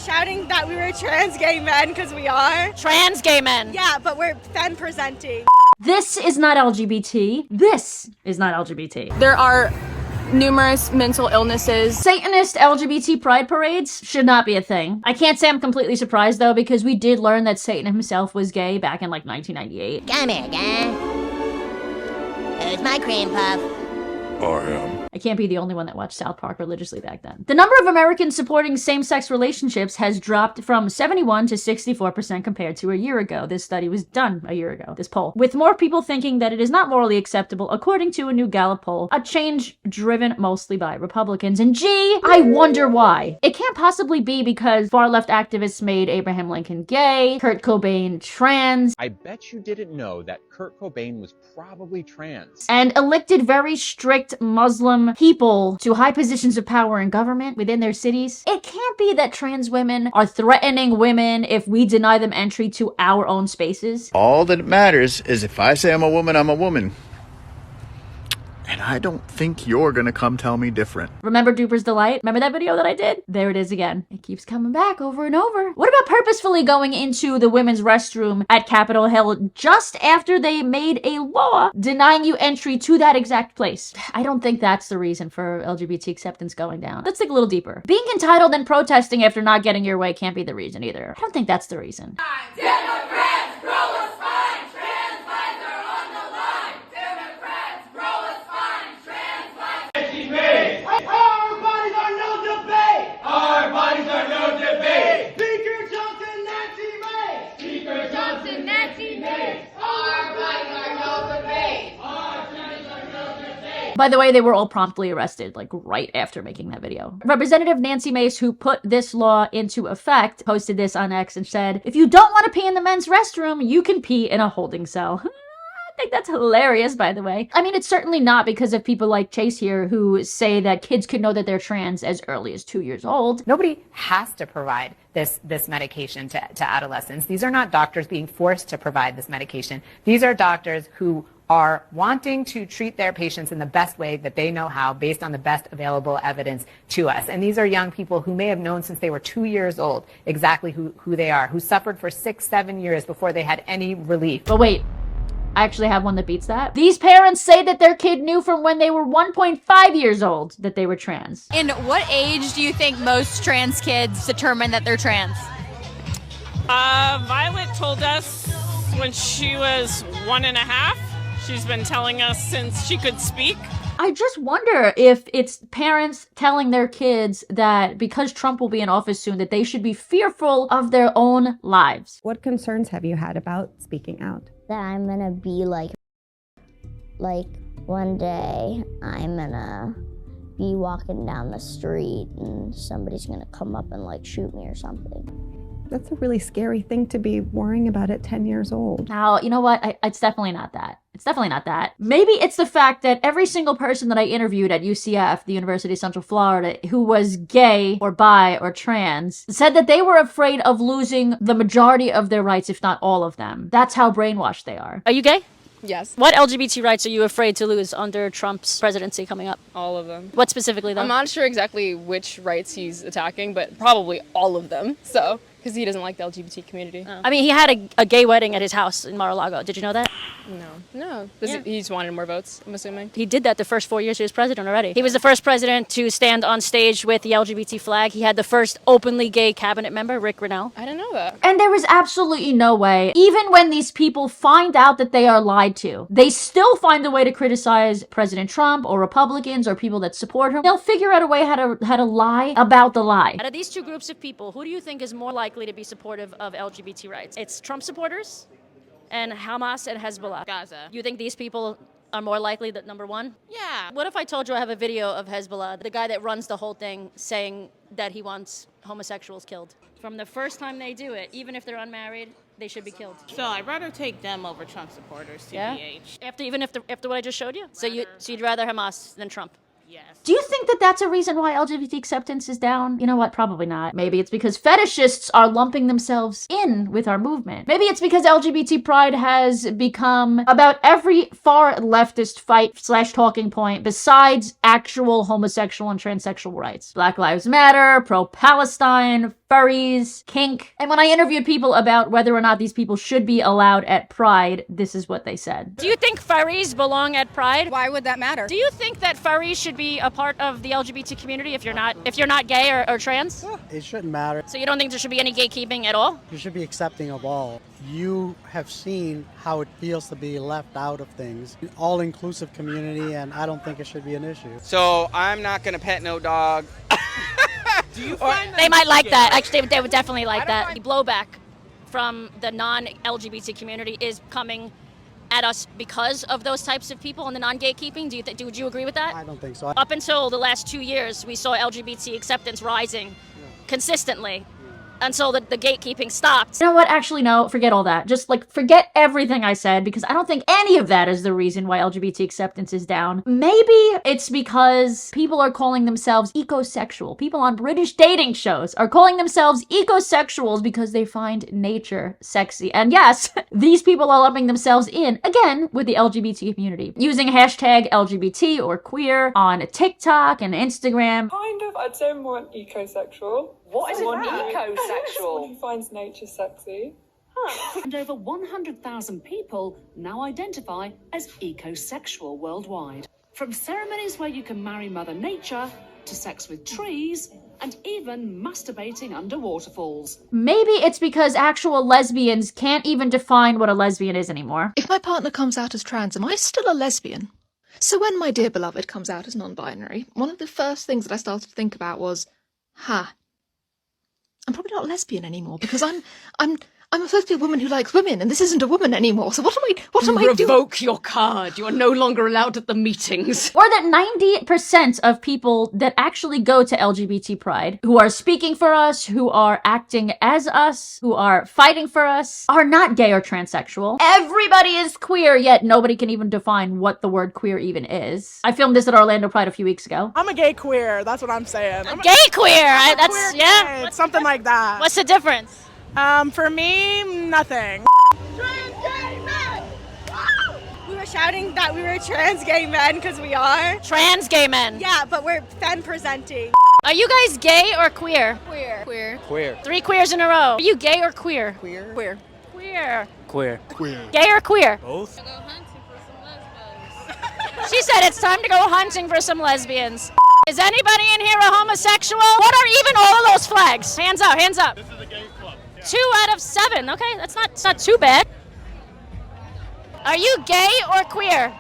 shouting that we were trans gay men because we are. Trans gay men. Yeah, but we're femme presenting. This is not LGBT. This is not LGBT. There are numerous mental illnesses. Satanist LGBT pride parades should not be a thing. I can't say I'm completely surprised though, because we did learn that Satan himself was gay back in like 1998. Come here, guy. Who's my cream puff? I am. I can't be the only one that watched South Park religiously back then. The number of Americans supporting same-sex relationships has dropped from 71 to 64% compared to a year ago. This study was done a year ago, this poll. With more people thinking that it is not morally acceptable, according to a new Gallup poll, a change driven mostly by Republicans. And gee, I wonder why. It can't possibly be because far-left activists made Abraham Lincoln gay, Kurt Cobain trans. I bet you didn't know that Kurt Cobain was probably trans. And elected very strict Muslim people to high positions of power in government within their cities. It can't be that trans women are threatening women if we deny them entry to our own spaces. All that matters is if I say I'm a woman, I'm a woman. And I don't think you're gonna come tell me different. Remember Duper's Delight? Remember that video that I did? There it is again. It keeps coming back over and over. What about purposefully going into the women's restroom at Capitol Hill just after they made a law denying you entry to that exact place? I don't think that's the reason for LGBT acceptance going down. Let's think a little deeper. Being entitled and protesting after not getting your way can't be the reason either. I don't think that's the reason. Democrats, grow a spine. Trans lives are on the line. Democrats, grow a spine. Trans lives. Our bodies are no debate. Our bodies are no debate. Speaker Johnson, Nancy Mace. Speaker Johnson, Nancy Mace. Our bodies are no debate. Our trans are no debate. By the way, they were all promptly arrested, like right after making that video. Representative Nancy Mace, who put this law into effect, posted this on X and said, if you don't want to pee in the men's restroom, you can pee in a holding cell. I think that's hilarious, by the way. I mean, it's certainly not because of people like Chase here who say that kids could know that they're trans as early as 2 years old. Nobody has to provide this medication to adolescents. These are not doctors being forced to provide this medication. These are doctors who are wanting to treat their patients in the best way that they know how, based on the best available evidence to us. And these are young people who may have known since they were 2 years old exactly who they are, who suffered for 6-7 years before they had any relief. But wait, I actually have one that beats that. These parents say that their kid knew from when they were 1.5 years old that they were trans. In what age do you think most trans kids determine that they're trans? Violet told us when she was 1.5. She's been telling us since she could speak. I just wonder if it's parents telling their kids that because Trump will be in office soon, that they should be fearful of their own lives. What concerns have you had about speaking out? That I'm gonna be like one day I'm gonna be walking down the street and somebody's gonna come up and like shoot me or something. That's a really scary thing to be worrying about at 10 years old. Now, you know what? It's definitely not that. It's definitely not that. Maybe it's the fact that every single person that I interviewed at UCF, the University of Central Florida, who was gay or bi or trans, said that they were afraid of losing the majority of their rights, if not all of them. That's how brainwashed they are. Are you gay? Yes. What LGBT rights are you afraid to lose under Trump's presidency coming up? All of them. What specifically, though? I'm not sure exactly which rights he's attacking, but probably all of them. So, because he doesn't like the LGBT community. Oh. I mean, he had a gay wedding at his house in Mar-a-Lago. Did you know that? No. Yeah. He just wanted more votes, I'm assuming. He did that the first 4 years he was president already. He was the first president to stand on stage with the LGBT flag. He had the first openly gay cabinet member, Rick Grinnell. I didn't know that. And there is absolutely no way, even when these people find out that they are lied to, they still find a way to criticize President Trump or Republicans or people that support him. They'll figure out a way how to lie about the lie. Out of these two groups of people, who do you think is more likely to be supportive of LGBT rights? It's Trump supporters and Hamas and Hezbollah. Gaza. You think these people are more likely that number one? Yeah. What if I told you I have a video of Hezbollah, the guy that runs the whole thing, saying that he wants homosexuals killed? From the first time they do it, even if they're unmarried, they should be killed. So I'd rather take them over Trump supporters, TBH. After what I just showed you? So you'd rather Hamas than Trump? Yes. Do you think that that's a reason why LGBT acceptance is down? You know what? Probably not. Maybe it's because fetishists are lumping themselves in with our movement. Maybe it's because LGBT pride has become about every far leftist fight/talking point besides actual homosexual and transsexual rights. Black Lives Matter, pro-Palestine, furries, kink. And when I interviewed people about whether or not these people should be allowed at Pride, this is what they said. Do you think furries belong at Pride? Why would that matter? Do you think that furries should be a part of the LGBT community if you're not gay or trans? It shouldn't matter. So you don't think there should be any gatekeeping at all? You should be accepting of all. You have seen how it feels to be left out of things. All-inclusive community, and I don't think it should be an issue. So I'm not gonna pet no dog. Do you find they might like that. Actually, they would definitely like that. The blowback from the non-LGBT community is coming at us because of those types of people and the non-gatekeeping. Would you agree with that? I don't think so. Up until the last 2 years, we saw LGBT acceptance rising consistently until the gatekeeping stopped. You know what? Actually, no, forget all that. Just like forget everything I said, because I don't think any of that is the reason why LGBT acceptance is down. Maybe it's because people are calling themselves ecosexual. People on British dating shows are calling themselves ecosexuals because they find nature sexy. And yes, these people are lumping themselves in, again, with the LGBT community. Using hashtag LGBT or queer on TikTok and Instagram. Kind of, I'd say more an ecosexual. What is Someone an who- ecosexual? Someone who finds nature sexy. And over 100,000 people now identify as ecosexual worldwide. From ceremonies where you can marry Mother Nature, to sex with trees, and even masturbating under waterfalls. Maybe it's because actual lesbians can't even define what a lesbian is anymore. If my partner comes out as trans, am I still a lesbian? So when my dear beloved comes out as non-binary, one of the first things that I started to think about was, I'm probably not lesbian anymore because I'm supposed to be a woman who likes women, and this isn't a woman anymore. So what am I doing? Revoke your card. You are no longer allowed at the meetings. Or that 90% of people that actually go to LGBT Pride, who are speaking for us, who are acting as us, who are fighting for us, are not gay or transsexual. Everybody is queer, yet nobody can even define what the word queer even is. I filmed this at Orlando Pride a few weeks ago. I'm a gay queer. That's what I'm saying. Gay queer. That's queer yeah. gay, something like that. What's the difference? For me, nothing. We were shouting that we were trans gay men because we are. Trans gay men. Yeah, but we're fen presenting. Are you guys gay or queer? Queer. Queer. Queer. 3 queers in a row. Are you gay or queer? Queer. Queer. Queer. Queer. Queer. Gay or queer? Both. She said it's time to go hunting for some lesbians. Is anybody in here a homosexual? What are even all of those flags? Hands up, hands up. This is a gay club. 2 out of 7. Okay, it's not too bad. Are you gay or queer?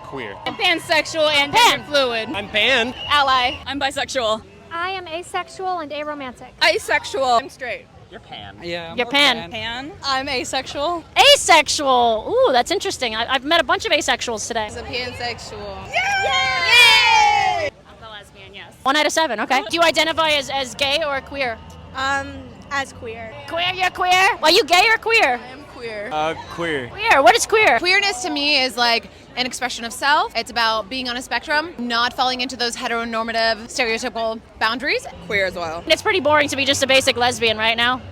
Queer. I'm pansexual and Pan. fluid. I'm pan. Ally. I'm bisexual. I am asexual and aromantic. Asexual. I'm straight. You're pan. Yeah. You're pan. Pan. I'm asexual. Asexual. Ooh, that's interesting. I've met a bunch of asexuals today. I'm pansexual. Yay! I'm a lesbian, yes. 1 out of 7. Okay. Do you identify as gay or queer? As queer. Queer. You're queer. Are you gay or queer? I am queer. Queer. Queer. What is queer? Queerness to me is like an expression of self. It's about being on a spectrum, not falling into those heteronormative, stereotypical boundaries. Queer as well. It's pretty boring to be just a basic lesbian right now.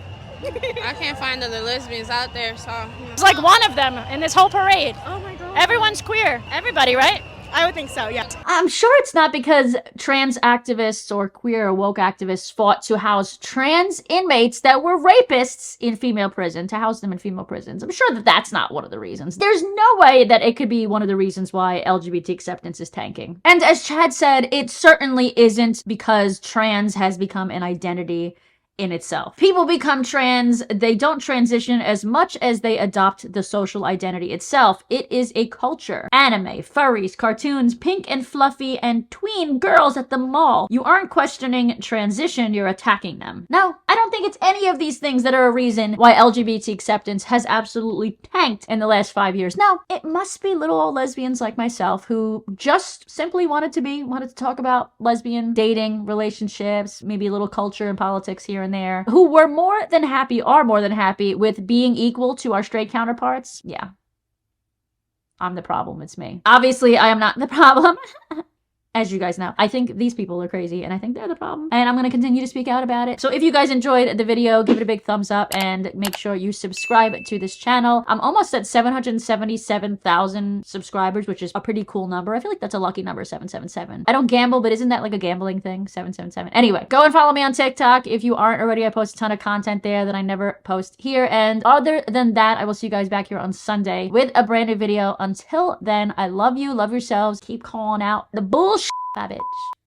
I can't find other lesbians out there, so. It's like one of them in this whole parade. Oh my god. Everyone's queer. Everybody, right? I would think so, yeah. I'm sure it's not because trans activists or queer or woke activists fought to house trans inmates that were rapists in female prison, to house them in female prisons. I'm sure that that's not one of the reasons. There's no way that it could be one of the reasons why LGBT acceptance is tanking. And as Chad said, it certainly isn't because trans has become an identity in itself. People become trans, they don't transition as much as they adopt the social identity itself. It is a culture. Anime, furries, cartoons, pink and fluffy, and tween girls at the mall. You aren't questioning transition, you're attacking them. No, I don't think it's any of these things that are a reason why LGBT acceptance has absolutely tanked in the last 5 years. No, it must be little old lesbians like myself who just simply wanted to talk about lesbian dating, relationships, maybe a little culture and politics here and there, who are more than happy with being equal to our straight counterparts. Yeah. I'm the problem, it's me. Obviously, I am not the problem. as you guys know. I think these people are crazy and I think they're the problem. And I'm going to continue to speak out about it. So if you guys enjoyed the video, give it a big thumbs up and make sure you subscribe to this channel. I'm almost at 777,000 subscribers, which is a pretty cool number. I feel like that's a lucky number, 777. I don't gamble, but isn't that like a gambling thing? 777. Anyway, go and follow me on TikTok. If you aren't already, I post a ton of content there that I never post here. And other than that, I will see you guys back here on Sunday with a brand new video. Until then, I love you, love yourselves, keep calling out the bullshit, bitch.